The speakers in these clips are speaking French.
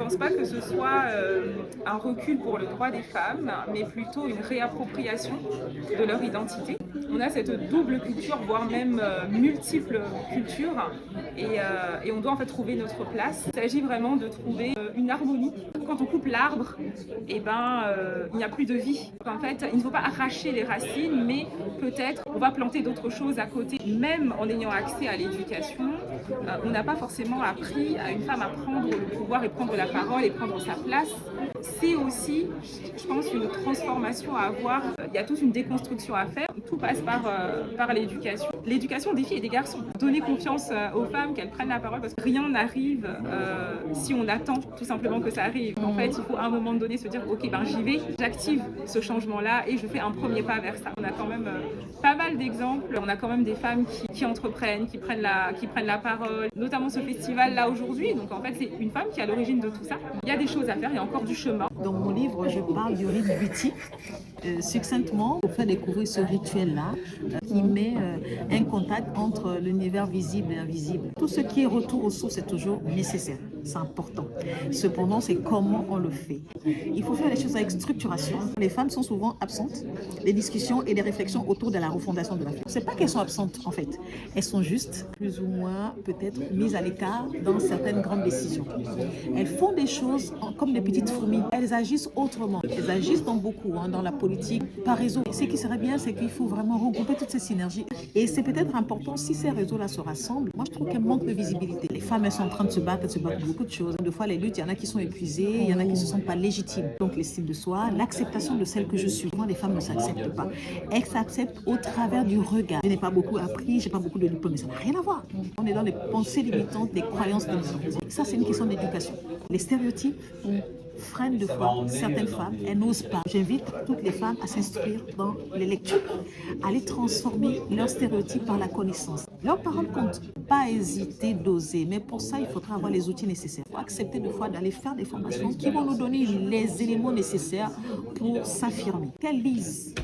pense pas que ce soit un recul pour le droit des femmes, mais plutôt une réappropriation de leur identité. On a cette double culture, voire même multiple culture, et on doit en fait trouver notre place. Il s'agit vraiment de trouver une harmonie. Quand on coupe l'arbre, il n'y a plus de vie. En fait, il ne faut pas arracher les racines, mais peut-être on va planter d'autres choses à côté. Même en ayant accès à l'éducation, on n'a pas forcément appris à une femme à prendre le pouvoir et prendre la parole et prendre sa place. C'est aussi, je pense, une transformation à avoir. Il y a toute une déconstruction à faire. Tout passe par l'éducation. L'éducation des filles et des garçons. Donner confiance aux femmes, qu'elles prennent la parole, parce que rien n'arrive si on attend tout simplement que ça arrive. En fait, il faut à un moment donné se dire, ok, j'y vais, j'active ce changement-là et je fais un premier pas vers ça. On a quand même pas mal d'exemples. On a quand même des femmes qui entreprennent, qui prennent la parole, notamment ce festival-là aujourd'hui. Donc en fait, c'est une femme qui est à l'origine de tout ça. Il y a des choses à faire, il y a encore du chemin. Dans mon livre, je parle du rite beauty, succinctement, pour faire découvrir ce rituel-là qui met un contact entre l'univers visible et invisible. Tout ce qui est retour aux sources est toujours nécessaire, c'est important. Cependant, c'est comment on le fait. Il faut faire les choses avec structuration. Les femmes sont souvent absentes des discussions et des réflexions autour de la refondation de la femme. C'est pas qu'elles sont absentes en fait, elles sont juste plus ou moins peut-être mises à l'écart dans certaines grandes décisions. Elles font des choses comme des petites fourmis. Elles agissent autrement. Elles agissent dans beaucoup, dans la politique, par réseau. Ce qui serait bien, c'est qu'il faut vraiment regrouper toutes ces synergies. Et c'est peut-être important si ces réseaux-là se rassemblent. Moi, je trouve qu'elles manquent de visibilité. Les femmes, elles sont en train de se battre, elles se battent pour beaucoup de choses. Des fois, les luttes, il y en a qui sont épuisées, il y en a qui ne se sentent pas légitimes. Donc, l'estime de soi, l'acceptation de celle que je suis. Moi, les femmes ne s'acceptent pas. Elles s'acceptent au travers du regard. Je n'ai pas beaucoup appris, je n'ai pas beaucoup de diplômes, mais ça n'a rien à voir. On est dans les pensées limitantes, des croyances limitantes. Ça, c'est une question d'éducation. Les stéréotypes freinent de fois certaines femmes, elles n'osent pas. J'invite toutes les femmes à s'instruire dans les lectures, à les transformer leurs stéréotypes par la connaissance. Leurs paroles comptent. Pas hésiter d'oser, mais pour ça, il faudra avoir les outils nécessaires. Il faut accepter de fois d'aller faire des formations qui vont nous donner les éléments nécessaires pour s'affirmer. Qu'elles lisent.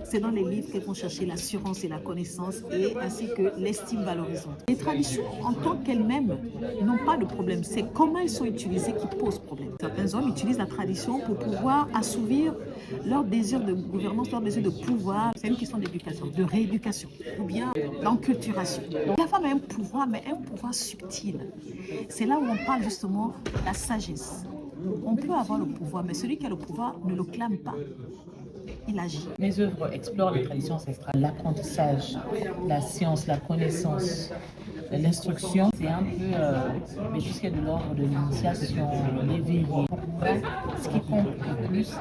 C'est dans les livres qu'elles vont chercher l'assurance et la connaissance et ainsi que l'estime valorisante. Les traditions, en tant qu'elles-mêmes, n'ont pas de problème. C'est comment elles sont utilisées qui pose problème. Certains hommes utilisent la tradition pour pouvoir assouvir leur désir de gouvernance, leur désir de pouvoir. C'est une question d'éducation, de rééducation ou bien d'enculturation. La femme a un pouvoir, mais un pouvoir subtil. C'est là où on parle justement de la sagesse. On peut avoir le pouvoir, mais celui qui a le pouvoir ne le clame pas. Il agit. Mes œuvres explorent les traditions ancestrales, l'apprentissage, la science, la connaissance, l'instruction. C'est un peu, mais tout ce qui est de l'ordre de l'initiation, l'éveil. Ce qui compte le plus,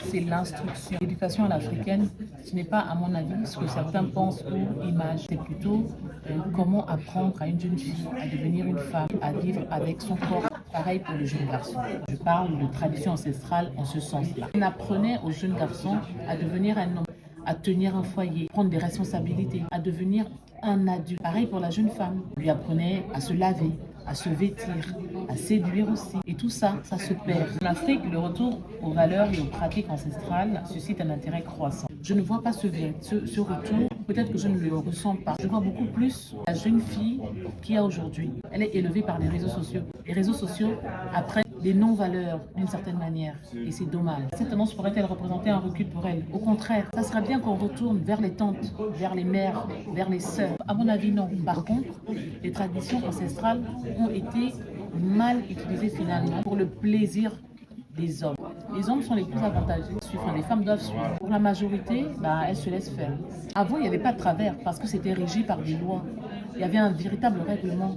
c'est l'instruction. L'éducation à l'africaine, ce n'est pas, à mon avis, ce que certains pensent ou imaginent. C'est plutôt comment apprendre à une jeune fille à devenir une femme, à vivre avec son corps. Pareil pour les jeunes garçons. Je parle de tradition ancestrale en ce sens-là. On apprenait aux jeunes garçons à devenir un homme, à tenir un foyer, prendre des responsabilités, à devenir un adulte. Pareil pour la jeune femme. On lui apprenait à se laver, à se vêtir, à séduire aussi. Et tout ça, ça se perd. En Afrique, le retour aux valeurs et aux pratiques ancestrales suscite un intérêt croissant. Je ne vois pas ce retour. Peut-être que je ne le ressens pas. Je vois beaucoup plus la jeune fille qu'il y a aujourd'hui. Elle est élevée par les réseaux sociaux. Les réseaux sociaux apprennent des non-valeurs d'une certaine manière. Et c'est dommage. Cette tendance pourrait-elle représenter un recul pour elle? Au contraire, ça serait bien qu'on retourne vers les tantes, vers les mères, vers les sœurs. À mon avis, non. Par contre, les traditions ancestrales ont été mal utilisées finalement pour le plaisir des hommes. Les hommes sont les plus avantagés. Les femmes doivent suivre. Pour la majorité, elles se laissent faire. Avant, il n'y avait pas de travers parce que c'était régi par des lois. Il y avait un véritable règlement.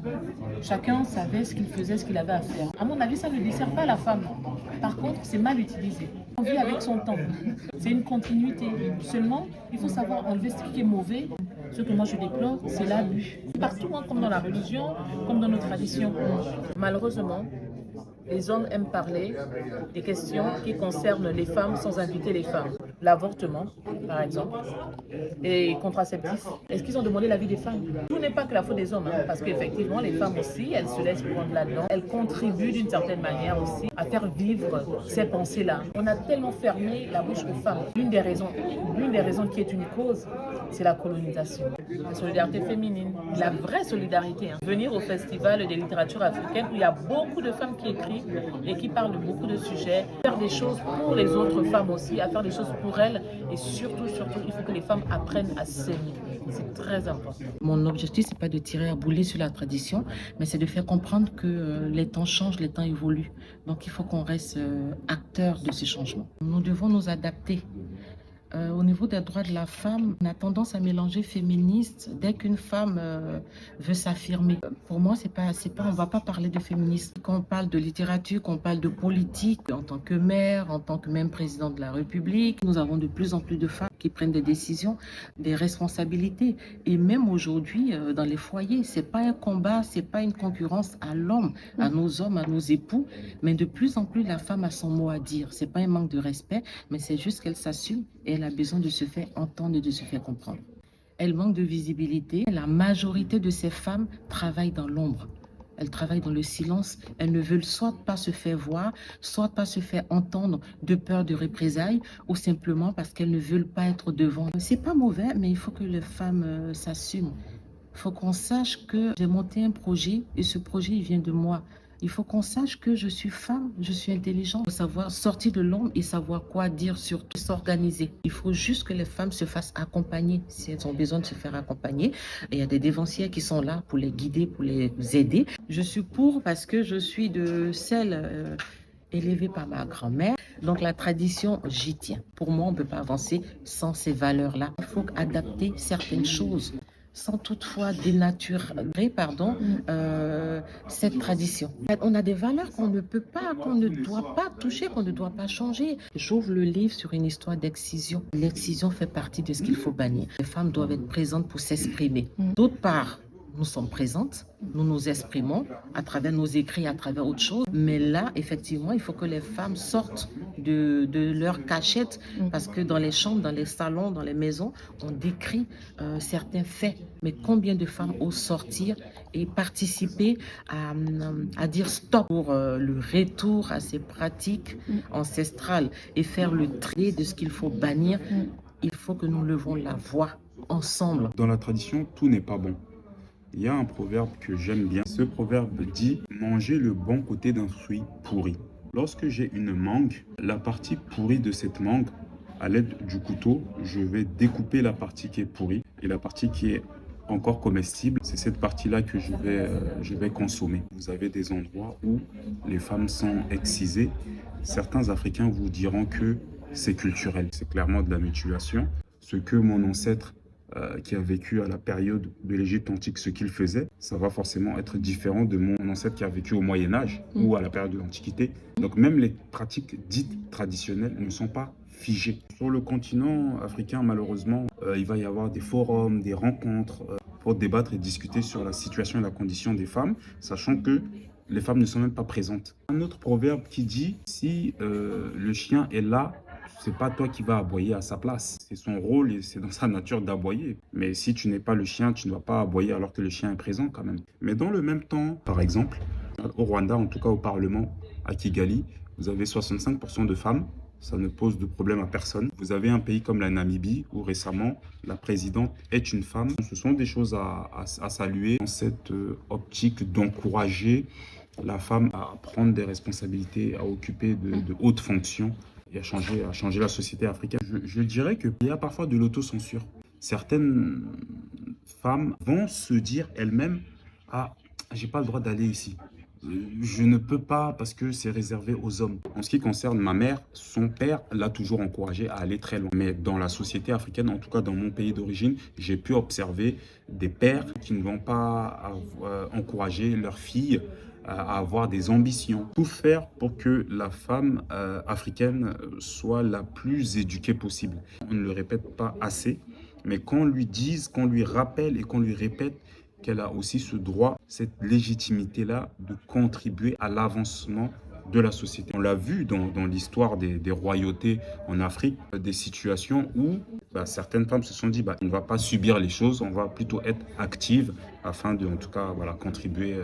Chacun savait ce qu'il faisait, ce qu'il avait à faire. À mon avis, ça ne dessert pas la femme. Par contre, c'est mal utilisé. On vit avec son temps. C'est une continuité. Seulement, il faut savoir enlever ce qui est mauvais. Ce que moi je déplore, c'est l'abus. Partout, comme dans la religion, comme dans nos traditions. Malheureusement, les hommes aiment parler des questions qui concernent les femmes sans inviter les femmes. l'avortement, par exemple, et contraceptifs. Est-ce qu'ils ont demandé l'avis des femmes? Tout n'est pas que la faute des hommes, hein, parce qu'effectivement, les femmes aussi, elles se laissent prendre là-dedans. Elles contribuent d'une certaine manière aussi à faire vivre ces pensées-là. On a tellement fermé la bouche aux femmes. L'une des raisons qui est une cause, c'est la colonisation. La solidarité féminine, la vraie solidarité. Hein. Venir au festival des littératures africaines où il y a beaucoup de femmes qui écrivent et qui parlent de beaucoup de sujets, faire des choses pour les autres femmes aussi, à faire des choses pour elles et surtout, il faut que les femmes apprennent à s'aimer. C'est très important. Mon objectif, c'est pas de tirer à boulet sur la tradition, mais c'est de faire comprendre que les temps changent, les temps évoluent. Donc il faut qu'on reste acteur de ces changements. Nous devons nous adapter. Au niveau des droits de la femme, on a tendance à mélanger féministe dès qu'une femme veut s'affirmer. Pour moi, on va pas parler de féminisme. Quand on parle de littérature, quand on parle de politique, en tant que mère, en tant que même présidente de la République, nous avons de plus en plus de femmes qui prennent des décisions, des responsabilités. Et même aujourd'hui, dans les foyers, c'est pas un combat, c'est pas une concurrence à l'homme, à nos hommes, à nos époux, mais de plus en plus, la femme a son mot à dire. C'est pas un manque de respect, mais c'est juste qu'elle s'assume et elle a besoin de se faire entendre et de se faire comprendre. Elle manque de visibilité. La majorité de ces femmes travaillent dans l'ombre. Elles travaillent dans le silence. Elles ne veulent soit pas se faire voir, soit pas se faire entendre de peur de représailles ou simplement parce qu'elles ne veulent pas être devant. C'est pas mauvais, mais il faut que les femmes s'assument. Il faut qu'on sache que j'ai monté un projet et ce projet, il vient de moi. Il faut qu'on sache que je suis femme, je suis intelligente. Il faut savoir sortir de l'ombre et savoir quoi dire, surtout s'organiser. Il faut juste que les femmes se fassent accompagner si elles ont besoin de se faire accompagner. Et il y a des dévancières qui sont là pour les guider, pour les aider. Je suis pour parce que je suis de celle élevée par ma grand-mère. Donc la tradition, j'y tiens. Pour moi, on ne peut pas avancer sans ces valeurs-là. Il faut adapter certaines choses sans toutefois dénaturer cette tradition. On a des valeurs qu'on ne peut pas, qu'on ne doit pas toucher, qu'on ne doit pas changer. J'ouvre le livre sur une histoire d'excision. L'excision fait partie de ce qu'il faut bannir. Les femmes doivent être présentes pour s'exprimer. D'autre part, nous sommes présentes, nous nous exprimons à travers nos écrits, à travers autre chose. Mais là, effectivement, il faut que les femmes sortent de leur cachette parce que dans les chambres, dans les salons, dans les maisons, on décrit certains faits. Mais combien de femmes osent sortir et participer à dire stop pour le retour à ces pratiques ancestrales et faire le tri de ce qu'il faut bannir. Il faut que nous levons la voix ensemble. Dans la tradition, tout n'est pas bon. Il y a un proverbe que j'aime bien. Ce proverbe dit « Manger le bon côté d'un fruit pourri ». Lorsque j'ai une mangue, la partie pourrie de cette mangue, à l'aide du couteau, je vais découper la partie qui est pourrie. Et la partie qui est encore comestible, c'est cette partie-là que je vais consommer. Vous avez des endroits où les femmes sont excisées. Certains Africains vous diront que c'est culturel. C'est clairement de la mutilation. Ce que mon ancêtre qui a vécu à la période de l'Égypte antique, ce qu'il faisait, ça va forcément être différent de mon ancêtre qui a vécu au Moyen-Âge ou à la période de l'Antiquité. Donc même les pratiques dites traditionnelles ne sont pas figées. Sur le continent africain, malheureusement, il va y avoir des forums, des rencontres pour débattre et discuter sur la situation et la condition des femmes, sachant que les femmes ne sont même pas présentes. Un autre proverbe qui dit « Si le chien est là, c'est pas toi qui vas aboyer à sa place. C'est son rôle et c'est dans sa nature d'aboyer. Mais si tu n'es pas le chien, tu ne vas pas aboyer alors que le chien est présent quand même. » Mais dans le même temps, par exemple, au Rwanda, en tout cas au Parlement, à Kigali, vous avez 65% de femmes. Ça ne pose de problème à personne. Vous avez un pays comme la Namibie où récemment la présidente est une femme. Ce sont des choses à saluer dans cette optique d'encourager la femme à prendre des responsabilités, à occuper de hautes fonctions et à changer la société africaine. Je dirais qu'il y a parfois de l'autocensure. Certaines femmes vont se dire elles-mêmes « Ah, j'ai pas le droit d'aller ici. Je ne peux pas parce que c'est réservé aux hommes. » En ce qui concerne ma mère, son père l'a toujours encouragée à aller très loin. Mais dans la société africaine, en tout cas dans mon pays d'origine, j'ai pu observer des pères qui ne vont pas encourager leurs filles à avoir des ambitions. Tout faire pour que la femme africaine soit la plus éduquée possible. On ne le répète pas assez, mais qu'on lui dise, qu'on lui rappelle et qu'on lui répète qu'elle a aussi ce droit, cette légitimité-là de contribuer à l'avancement de la société. On l'a vu dans l'histoire des royautés en Afrique, des situations où certaines femmes se sont dit on ne va pas subir les choses, on va plutôt être active afin de, en tout cas, voilà, contribuer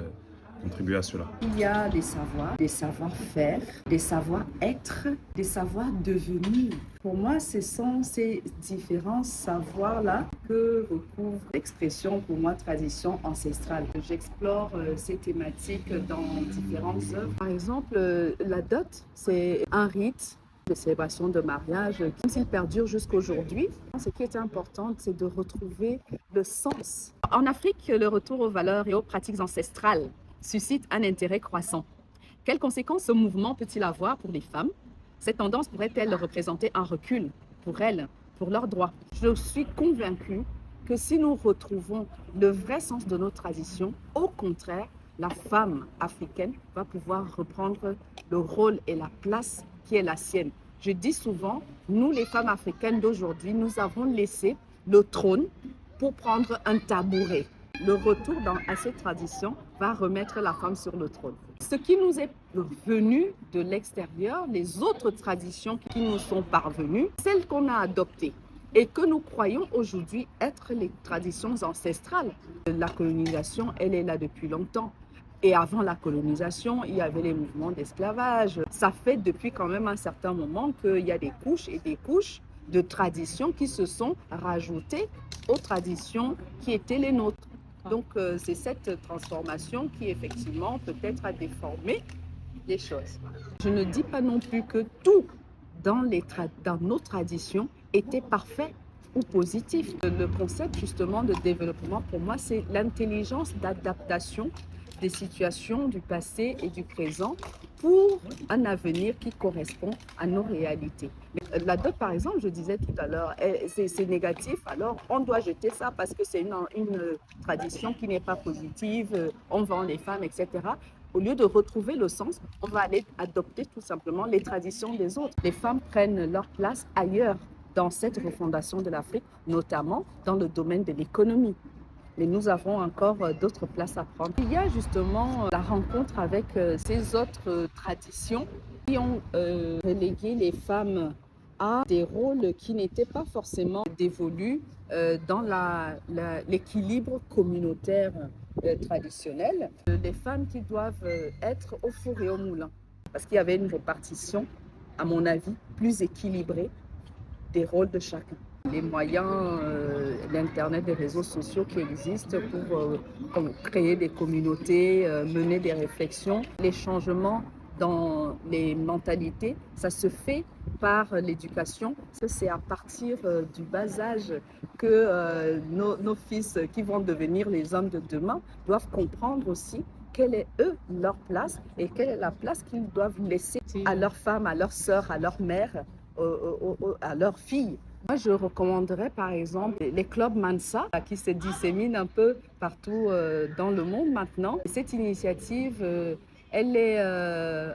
à cela. Il y a des savoirs, des savoir-faire, des savoir-être, des savoirs-devenir. Pour moi, ce sont ces différents savoirs-là que recouvre l'expression, pour moi, tradition ancestrale. J'explore ces thématiques dans différentes œuvres. Par exemple, la dot, c'est un rite de célébration de mariage qui s'il perdure jusqu'aujourd'hui. Ce qui est important, c'est de retrouver le sens. En Afrique, le retour aux valeurs et aux pratiques ancestrales suscite un intérêt croissant. Quelles conséquences ce mouvement peut-il avoir pour les femmes? Cette tendance pourrait-elle représenter un recul pour elles, pour leurs droits? Je suis convaincue que si nous retrouvons le vrai sens de nos traditions, au contraire, la femme africaine va pouvoir reprendre le rôle et la place qui est la sienne. Je dis souvent, nous les femmes africaines d'aujourd'hui, nous avons laissé le trône pour prendre un tabouret. Le retour à cette tradition va remettre la femme sur le trône. Ce qui nous est venu de l'extérieur, les autres traditions qui nous sont parvenues, celles qu'on a adoptées et que nous croyons aujourd'hui être les traditions ancestrales. La colonisation, elle est là depuis longtemps. Et avant la colonisation, il y avait les mouvements d'esclavage. Ça fait depuis quand même un certain moment qu'il y a des couches et des couches de traditions qui se sont rajoutées aux traditions qui étaient les nôtres. Donc, c'est cette transformation qui, effectivement, peut-être a déformé les choses. Je ne dis pas non plus que tout dans nos traditions était parfait ou positif. Le concept, justement, de développement, pour moi, c'est l'intelligence d'adaptation des situations du passé et du présent pour un avenir qui correspond à nos réalités. La dot, par exemple, je disais tout à l'heure, c'est négatif, alors on doit jeter ça parce que c'est une tradition qui n'est pas positive, on vend les femmes, etc. Au lieu de retrouver le sens, on va aller adopter tout simplement les traditions des autres. Les femmes prennent leur place ailleurs dans cette refondation de l'Afrique, notamment dans le domaine de l'économie. Mais nous avons encore d'autres places à prendre. Il y a justement la rencontre avec ces autres traditions qui ont relégué les femmes à des rôles qui n'étaient pas forcément dévolus dans l'équilibre communautaire traditionnel. Les femmes qui doivent être au four et au moulin. Parce qu'il y avait une répartition, à mon avis, plus équilibrée des rôles de chacun. Les moyens, l'Internet, les réseaux sociaux qui existent pour créer des communautés, mener des réflexions. Les changements dans les mentalités, ça se fait par l'éducation. C'est à partir du bas âge que nos fils qui vont devenir les hommes de demain doivent comprendre aussi quelle est leur place et quelle est la place qu'ils doivent laisser à leurs femmes, à leurs sœurs, à leurs mères, à leurs filles. Moi, je recommanderais par exemple les clubs Mansa qui se disséminent un peu partout dans le monde maintenant. Cette initiative, elle est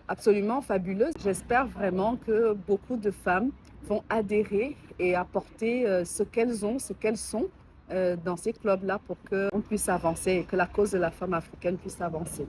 absolument fabuleuse. J'espère vraiment que beaucoup de femmes vont adhérer et apporter ce qu'elles ont, ce qu'elles sont dans ces clubs-là pour qu'on puisse avancer et que la cause de la femme africaine puisse avancer.